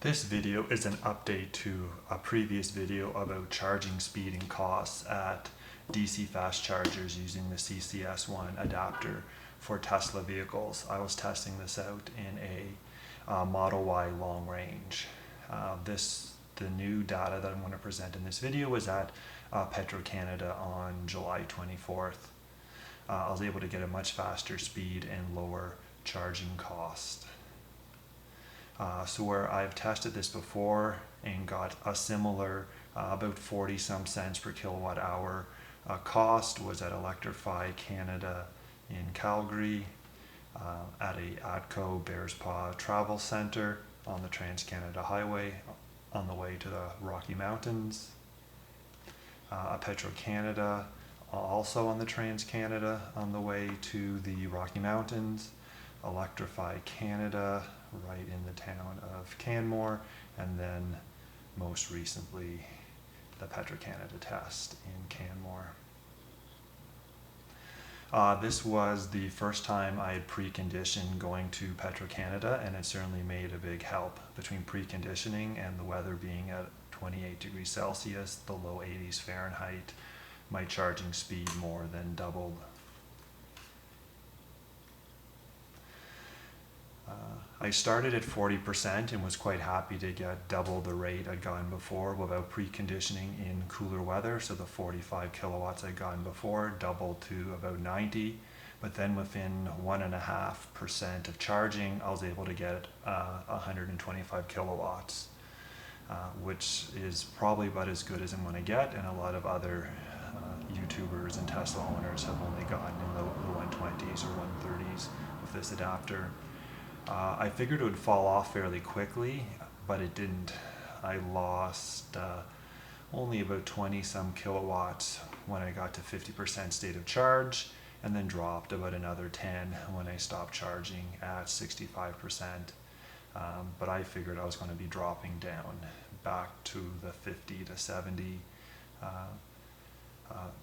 This video is an update to a previous video about charging speed and costs at DC fast chargers using the CCS one adapter for Tesla vehicles. I was testing this out in a Model Y long range. The new data that I'm going to present in this video was at Petro Canada on July 24th. I was able to get a much faster speed and lower charging cost. So where I've tested this before and got a similar about 40 some cents per kilowatt hour cost was at Electrify Canada in Calgary, at a ATCO Bears Paw Travel Center on the Trans-Canada Highway on the way to the Rocky Mountains, a Petro Canada also on the Trans-Canada on the way to the Rocky Mountains, Electrify Canada right in the town of Canmore, and then most recently the Petro Canada test in Canmore. This was the first time I had preconditioned going to Petro Canada, and it certainly made a big help. Between preconditioning and the weather being at 28 degrees Celsius, the low 80s Fahrenheit, my charging speed more than doubled. I started at 40% and was quite happy to get double the rate I'd gotten before without preconditioning in cooler weather. So the 45 kilowatts I'd gotten before doubled to about 90. But then within 1.5% of charging, I was able to get 125 kilowatts, which is probably about as good as I'm going to get. And a lot of other YouTubers and Tesla owners have only gotten in the 120s or 130s with this adapter. I figured it would fall off fairly quickly, but it didn't. I lost only about 20 some kilowatts when I got to 50% state of charge, and then dropped about another 10 when I stopped charging at 65%. But I figured I was going to be dropping down back to the 50 to 70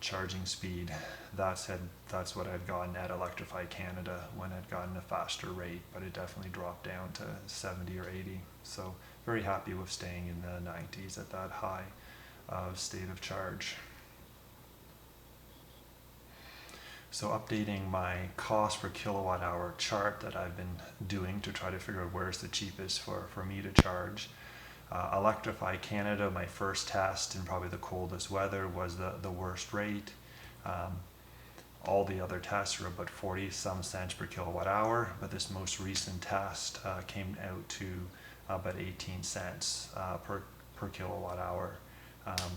charging speed. That said, that's what I'd gotten at Electrify Canada when I'd gotten a faster rate, but it definitely dropped down to 70 or 80. So very happy with staying in the 90s at that high state of charge. So updating my cost per kilowatt hour chart that I've been doing to try to figure out where's the cheapest for me to charge. Electrify Canada, my first test in probably the coldest weather, was the worst rate. All the other tests were about 40 some cents per kilowatt hour, but this most recent test came out to about 18 cents per kilowatt hour.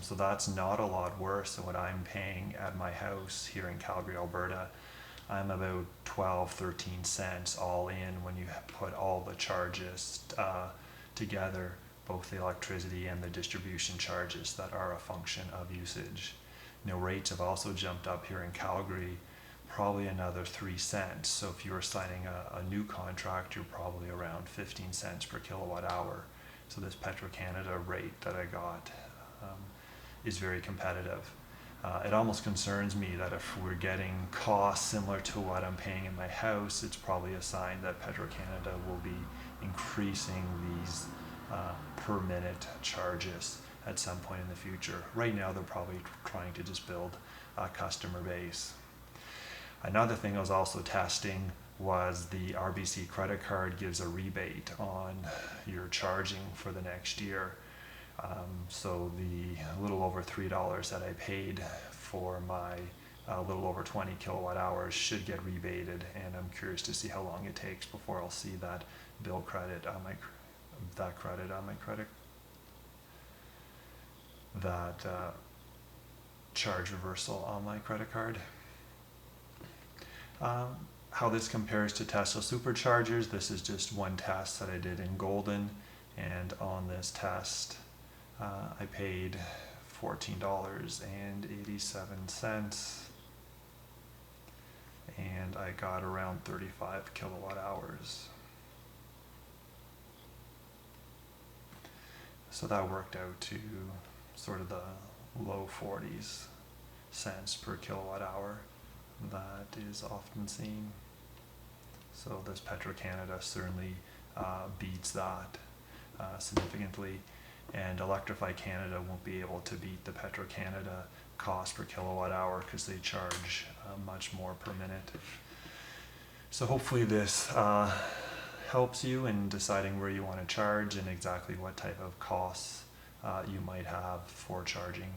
So that's not a lot worse than what I'm paying at my house here in Calgary, Alberta. I'm about 12-13 cents all in when you put all the charges together, both the electricity and the distribution charges that are a function of usage. Rates have also jumped up here in Calgary, probably another 3 cents. So if you were signing a new contract, you're probably around 15 cents per kilowatt hour. So this Petro Canada rate that I got is very competitive. It almost concerns me that if we're getting costs similar to what I'm paying in my house, it's probably a sign that Petro Canada will be increasing these per minute charges at some point in the future. Right now they're probably trying to just build a customer base. Another thing I was also testing was the RBC credit card gives a rebate on your charging for the next year. So the little over $3 that I paid for my little over 20 kilowatt hours should get rebated, and I'm curious to see how long it takes before I'll see that bill credit on my credit, that charge reversal on my credit card. How this compares to Tesla superchargers, this is just one test that I did in Golden, and on this test I paid $14.87, and I got around 35 kilowatt hours. So that worked out to sort of the low 40s cents per kilowatt hour that is often seen. So this Petro Canada certainly beats that. significantly, and Electrify Canada won't be able to beat the Petro Canada cost per kilowatt hour because they charge much more per minute. So hopefully this helps you in deciding where you want to charge and exactly what type of costs you might have for charging.